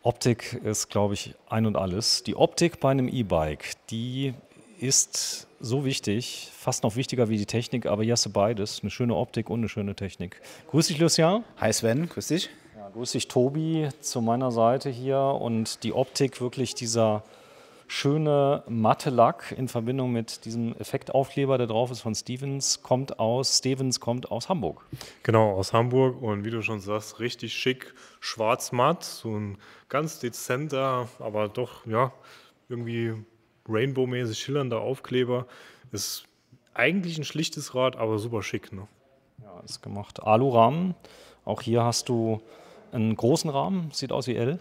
Optik ist, glaube ich, ein und alles. Die Optik bei einem E-Bike, die ist so wichtig, fast noch wichtiger wie die Technik, aber hier hast du beides, eine schöne Optik und eine schöne Technik. Grüß dich, Lucian. Hi Sven, grüß dich. Ja, grüß dich, Tobi, zu meiner Seite hier. Und die Optik, wirklich dieser schöne matte Lack in Verbindung mit diesem Effektaufkleber, der drauf ist von Stevens, kommt aus Hamburg. Genau, aus Hamburg und wie du schon sagst, richtig schick, schwarz-matt, so ein ganz dezenter, aber doch, ja, irgendwie Rainbow-mäßig schillernder Aufkleber. Ist eigentlich ein schlichtes Rad, aber super schick, ne? Ja, ist gemacht. Alurahmen. Auch hier hast du einen großen Rahmen, sieht aus wie L.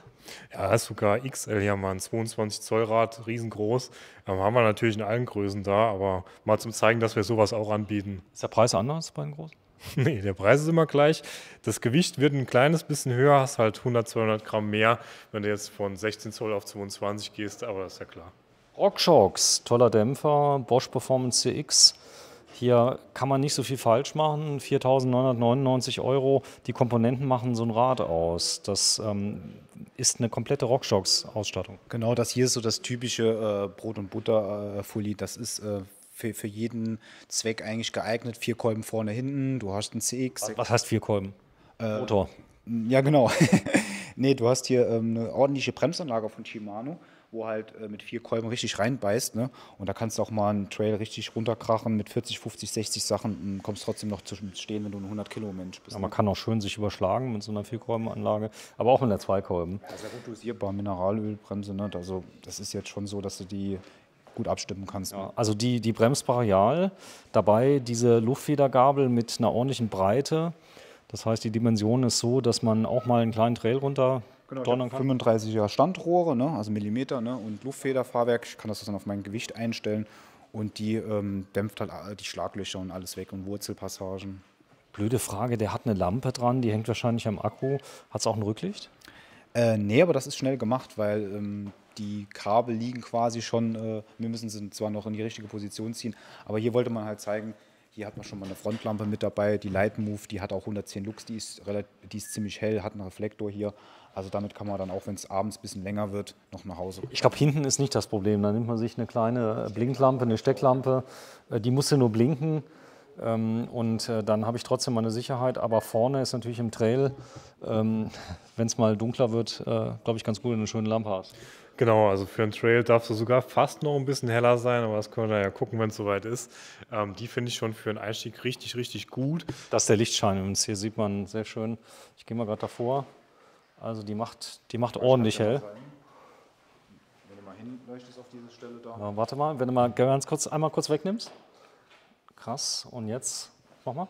Ja, ist sogar XL hier mal ein 22 Zoll Rad, riesengroß. Haben wir natürlich in allen Größen da, aber mal zum Zeigen, dass wir sowas auch anbieten. Ist der Preis anders bei den großen? Nee, der Preis ist immer gleich. Das Gewicht wird ein kleines bisschen höher, hast halt 100, 200 Gramm mehr, wenn du jetzt von 16 Zoll auf 22 gehst, aber das ist ja klar. RockShox, toller Dämpfer, Bosch Performance CX. Hier kann man nicht so viel falsch machen. 4.999 Euro. Die Komponenten machen so ein Rad aus. Das ist eine komplette RockShox-Ausstattung. Genau, das hier ist so das typische Brot- und Butter-Fully. Das ist für jeden Zweck eigentlich geeignet. 4 Kolben vorne, hinten. Du hast einen CX. Was heißt vier Kolben? Motor. Ja, genau. Nee, du hast hier eine ordentliche Bremsanlage von Shimano, wo halt mit 4 Kolben richtig reinbeißt. Ne? Und da kannst du auch mal einen Trail richtig runterkrachen mit 40, 50, 60 Sachen und kommst trotzdem noch zum Stehen, wenn du ein 100-Kilo-Mensch bist. Ja, man kann auch schön sich überschlagen mit so einer Vierkolbenanlage, aber auch mit einer Zweikolben. Ja, sehr gut dosierbar, Mineralölbremse. Ne? Also das ist jetzt schon so, dass du die gut abstimmen kannst. Ne? Ja, also die bremst brachial, dabei diese Luftfedergabel mit einer ordentlichen Breite. Das heißt, die Dimension ist so, dass man auch mal einen kleinen Trail runter Genau, ich donnern habe kann. 35er Standrohre, ne, also Millimeter, ne, und Luftfederfahrwerk. Ich kann das dann auf mein Gewicht einstellen und die dämpft halt die Schlaglöcher und alles weg und Wurzelpassagen. Blöde Frage, der hat eine Lampe dran, die hängt wahrscheinlich am Akku. Hat es auch ein Rücklicht? Nee, aber das ist schnell gemacht, weil die Kabel liegen quasi schon, wir müssen sie zwar noch in die richtige Position ziehen, aber hier wollte man halt zeigen, hier hat man schon mal eine Frontlampe mit dabei, die Lightmove, die hat auch 110 Lux, die ist ziemlich hell, hat einen Reflektor hier. Also damit kann man dann auch, wenn es abends ein bisschen länger wird, noch nach Hause. Ich glaube, hinten ist nicht das Problem. Da nimmt man sich eine kleine Blinklampe, eine Stecklampe. Die musste nur blinken. Und dann habe ich trotzdem meine Sicherheit. Aber vorne ist natürlich im Trail, wenn es mal dunkler wird, glaube ich, ganz gut, wenn du eine schöne Lampe hast. Genau, also für einen Trail darfst du sogar fast noch ein bisschen heller sein, aber das können wir ja gucken, wenn es soweit ist. Die finde ich schon für einen Einstieg richtig, richtig gut. Das ist der Lichtschein. Und hier sieht man sehr schön. Ich gehe mal gerade davor. Also die macht ordentlich hell. Wenn du mal hinleuchtest auf diese Stelle da. Ja, warte mal, wenn du mal einmal kurz wegnimmst. Krass, und jetzt mach mal.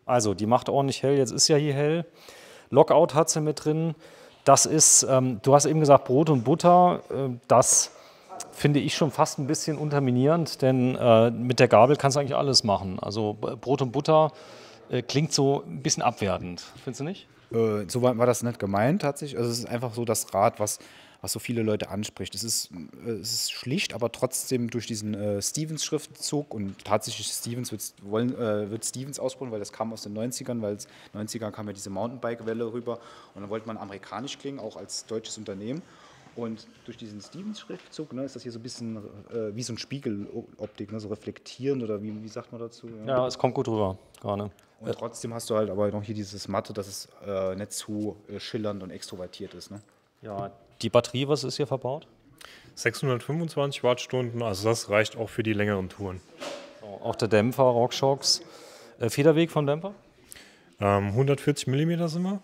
Also, die macht ordentlich hell, jetzt ist ja hier hell. Lockout hat sie mit drin. Das ist, du hast eben gesagt, Brot und Butter. Das finde ich schon fast ein bisschen unterminierend, denn mit der Gabel kannst du eigentlich alles machen. Also Brot und Butter klingt so ein bisschen abwertend, findest du nicht? So war das nicht gemeint tatsächlich. Also es ist einfach so das Rad, was so viele Leute anspricht. Es ist schlicht, aber trotzdem durch diesen Stevens-Schriftzug und tatsächlich wird Stevens ausprobieren, weil das kam aus den 90ern, weil 90ern kam ja diese Mountainbike-Welle rüber und dann wollte man amerikanisch klingen, auch als deutsches Unternehmen. Und durch diesen Stevens-Schriftzug, ne, ist das hier so ein bisschen wie so ein Spiegeloptik, ne, so reflektierend oder wie sagt man dazu? Ja, es kommt gut rüber, gerade. Und trotzdem hast du halt aber noch hier dieses Matte, dass es nicht zu schillernd und extrovertiert ist. Ne? Ja, die Batterie, was ist hier verbaut? 625 Wattstunden, also das reicht auch für die längeren Touren. So, auch der Dämpfer, RockShox. Federweg vom Dämpfer? 140 mm sind wir.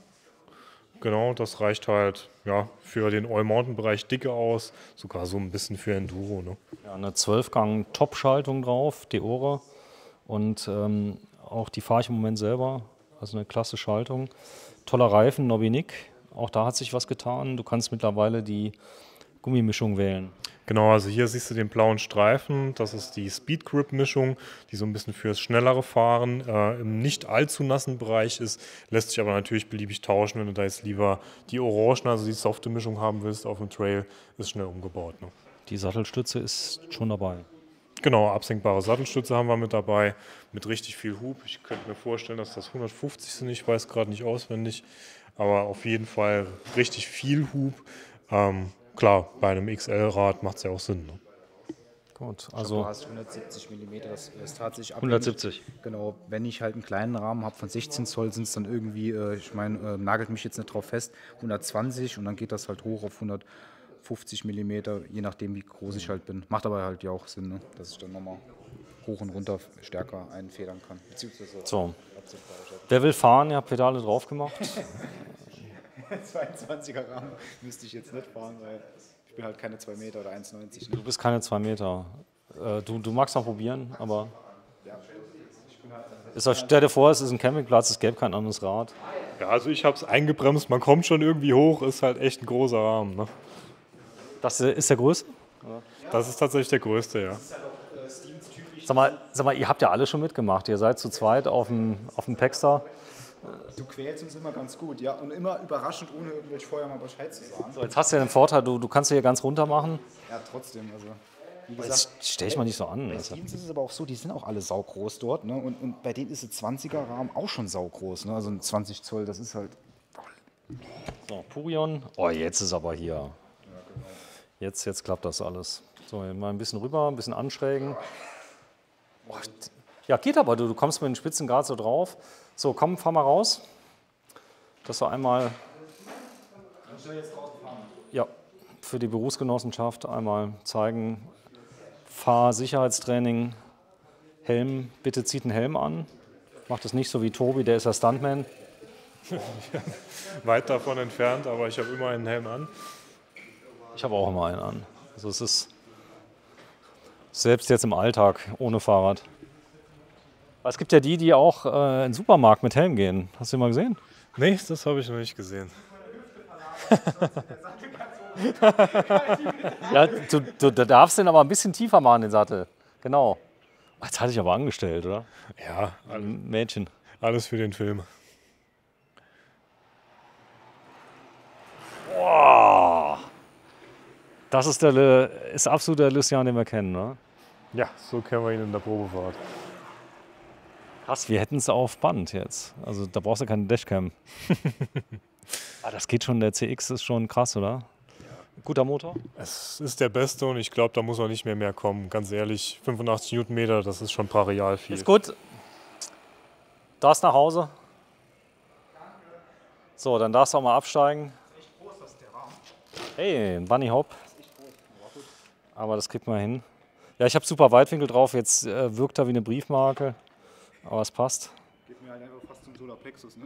Genau, das reicht halt ja, für den All-Mountain-Bereich dicke aus, sogar so ein bisschen für Enduro. Ne? Ja, eine 12-Gang-Top-Schaltung drauf, Deore. Und auch die fahre ich im Moment selber. Also eine klasse Schaltung. Toller Reifen, Nobby-Nick. Auch da hat sich was getan. Du kannst mittlerweile die Gummimischung wählen. Genau, also hier siehst du den blauen Streifen. Das ist die Speed Grip Mischung, die so ein bisschen fürs schnellere Fahren im nicht allzu nassen Bereich ist. Lässt sich aber natürlich beliebig tauschen, wenn du da jetzt lieber die Orangen, also die softe Mischung haben willst auf dem Trail, ist schnell umgebaut. Ne? Die Sattelstütze ist schon dabei. Genau, absenkbare Sattelstütze haben wir mit dabei, mit richtig viel Hub. Ich könnte mir vorstellen, dass das 150 sind, ich weiß gerade nicht auswendig. aber auf jeden Fall richtig viel Hub. Klar, bei einem XL-Rad macht es ja auch Sinn. Ne? Gut, Du also hast 170 mm, das ist tatsächlich abhängig. 170. Genau, wenn ich halt einen kleinen Rahmen habe von 16 Zoll, sind es dann irgendwie, ich meine, nagelt mich jetzt nicht drauf fest, 120 und dann geht das halt hoch auf 150 mm, je nachdem wie groß ich halt bin. Macht aber halt ja auch Sinn, ne? Dass ich dann nochmal hoch und runter stärker einfedern kann. Beziehungsweise So. Wer will fahren? Ihr habt Pedale drauf gemacht. 22er Rahmen müsste ich jetzt nicht fahren, weil ich bin halt keine 2 Meter oder 1,90. Du bist keine 2 Meter. Du magst noch probieren, aber stell dir vor, es ist ein Campingplatz, es gäbe kein anderes Rad. Ja, also ich habe es eingebremst, man kommt schon irgendwie hoch, ist halt echt ein großer Rahmen. Ne? Das ist der größte? Das ist tatsächlich der größte, ja. Sag mal, ihr habt ja alle schon mitgemacht. Ihr seid zu zweit auf dem Packstar. Du quälst uns immer ganz gut, ja, und immer überraschend, ohne irgendwelche vorher mal Bescheid zu sagen. So, jetzt hast du ja den Vorteil, du kannst hier ganz runter machen. Ja, trotzdem, also wie Das stell ich mal nicht so an. bei Stevens ist es aber auch so, die sind auch alle saugroß dort, ne? Und bei denen ist ein 20er Rahmen auch schon saugroß, ne? Also ein 20 Zoll, das ist halt. So, Purion. Oh, jetzt ist aber hier. Jetzt klappt das alles. So, mal ein bisschen rüber, ein bisschen anschrägen. Oh, ja, geht aber, du kommst mit den Spitzen gerade so drauf. So, komm, fahr mal raus. Das war einmal. Ja, für die Berufsgenossenschaft einmal zeigen. Fahrsicherheitstraining, Helm, bitte zieht einen Helm an. Macht es nicht so wie Tobi, der ist ja Stuntman. Weit davon entfernt, aber ich habe immer einen Helm an. Ich habe auch immer einen an. Also es ist selbst jetzt im Alltag ohne Fahrrad. Aber es gibt ja die auch in den Supermarkt mit Helm gehen. Hast du den mal gesehen? Nee, das habe ich noch nicht gesehen. Ja, du darfst den aber ein bisschen tiefer machen, den Sattel. Genau. Jetzt hatte ich aber angestellt, oder? Ja, Ein Mädchen. alles für den Film. Boah. Das ist absolut der Lucian, den wir kennen, ne? Ja, so kennen wir ihn in der Probefahrt. Krass, wir hätten es auf Band jetzt. Also da brauchst du keine Dashcam. Das geht schon, der CX ist schon krass, oder? Guter Motor? Es ist der beste und ich glaube, da muss auch nicht mehr kommen. Ganz ehrlich, 85 Newtonmeter, das ist schon brachial viel. Ist gut. Darfst nach Hause. So, dann darfst du auch mal absteigen. Hey, ein Bunny Hop. Aber das kriegt man hin. Ja, ich habe super Weitwinkel drauf. Jetzt wirkt er wie eine Briefmarke. Aber es passt. Geht mir halt einfach fast zum Solarplexus, ne?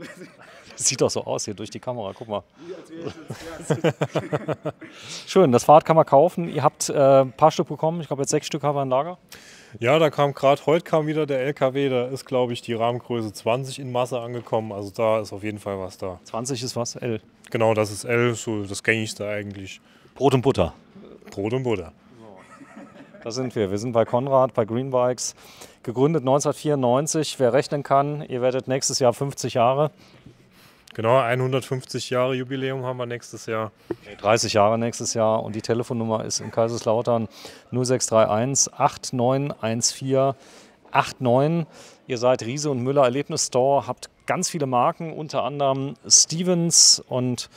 Das sieht doch so aus hier durch die Kamera. Guck mal. Schön, das Fahrrad kann man kaufen. Ihr habt ein paar Stück bekommen. Ich glaube, jetzt 6 Stück haben wir im Lager. Ja, heute kam wieder der LKW, da ist, glaube ich, die Rahmengröße 20 in Masse angekommen. Also da ist auf jeden Fall was da. 20 ist was? L. Genau, das ist L, so das gängigste eigentlich. Brot und Butter. Brot und Butter. Da sind wir. Wir sind bei Konrad, bei Green Bikes. Gegründet 1994. Wer rechnen kann, ihr werdet nächstes Jahr 50 Jahre. Genau, 150 Jahre Jubiläum haben wir nächstes Jahr. 30 Jahre nächstes Jahr. Und die Telefonnummer ist in Kaiserslautern 0631 8914 89. Ihr seid Riese und Müller Erlebnisstore, habt ganz viele Marken, unter anderem Stevens und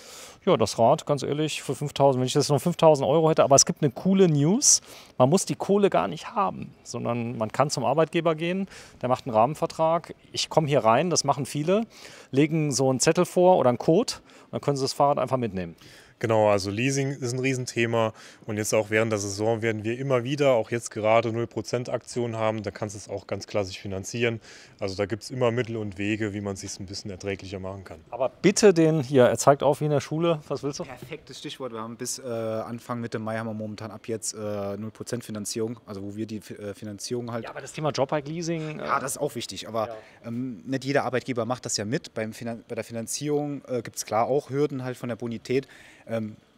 ja, das Rad, ganz ehrlich, für 5.000, wenn ich das noch 5.000 Euro hätte. Aber es gibt eine coole News. Man muss die Kohle gar nicht haben, sondern man kann zum Arbeitgeber gehen, der macht einen Rahmenvertrag. Ich komme hier rein, das machen viele, legen so einen Zettel vor oder einen Code und dann können sie das Fahrrad einfach mitnehmen. Genau, also Leasing ist ein Riesenthema und jetzt auch während der Saison werden wir immer wieder, auch jetzt gerade 0% Aktionen haben, da kannst du es auch ganz klassisch finanzieren. Also da gibt es immer Mittel und Wege, wie man es sich ein bisschen erträglicher machen kann. Aber bitte er zeigt auf wie in der Schule, was willst du? Perfektes Stichwort, wir haben bis Anfang Mitte Mai haben wir momentan ab jetzt 0% Finanzierung, also wo wir die Finanzierung halt... Ja, aber das Thema Jobbike-Leasing... Ja, das ist auch wichtig, aber nicht jeder Arbeitgeber macht das ja mit. Bei der Finanzierung gibt es klar auch Hürden halt von der Bonität.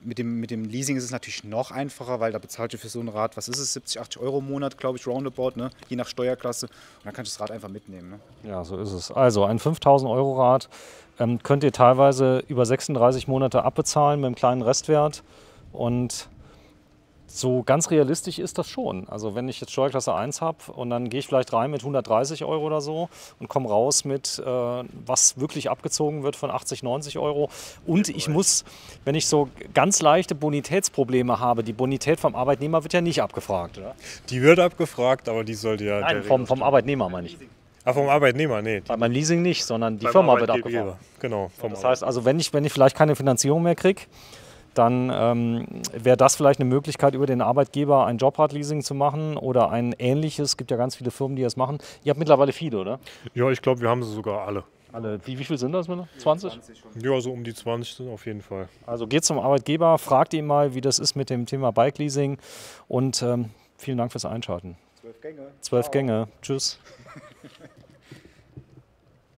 Mit dem Leasing ist es natürlich noch einfacher, weil da bezahlt ihr für so ein Rad, was ist es, 70, 80 Euro im Monat, glaube ich, roundabout, ne? Je nach Steuerklasse. Und dann kannst du das Rad einfach mitnehmen. Ne? Ja, so ist es. Also ein 5.000 Euro Rad könnt ihr teilweise über 36 Monate abbezahlen mit einem kleinen Restwert. Und So ganz realistisch ist das schon. Also wenn ich jetzt Steuerklasse 1 habe und dann gehe ich vielleicht rein mit 130 Euro oder so und komme raus mit, was wirklich abgezogen wird von 80, 90 Euro. Und ich muss, wenn ich so ganz leichte Bonitätsprobleme habe, die Bonität vom Arbeitnehmer wird ja nicht abgefragt, oder? Die wird abgefragt, aber die sollte ja... Nein, vom Arbeitnehmer meine ich. Ah, vom Arbeitnehmer, nee. Bei meinem Leasing nicht, sondern die Beim Firma wird Arbeitgeber. abgefragt. Genau. Das heißt also, wenn ich vielleicht keine Finanzierung mehr kriege, dann wäre das vielleicht eine Möglichkeit, über den Arbeitgeber ein Jobrad-Leasing zu machen oder ein ähnliches. Es gibt ja ganz viele Firmen, die das machen. Ihr habt mittlerweile viele, oder? Ja, ich glaube, wir haben sie sogar alle. Wie viel sind das? 20? Ja, so um die 20 sind auf jeden Fall. Also geht zum Arbeitgeber, fragt ihn mal, wie das ist mit dem Thema Bike-Leasing und vielen Dank fürs Einschalten. 12 Gänge. 12 Gänge. Tschüss.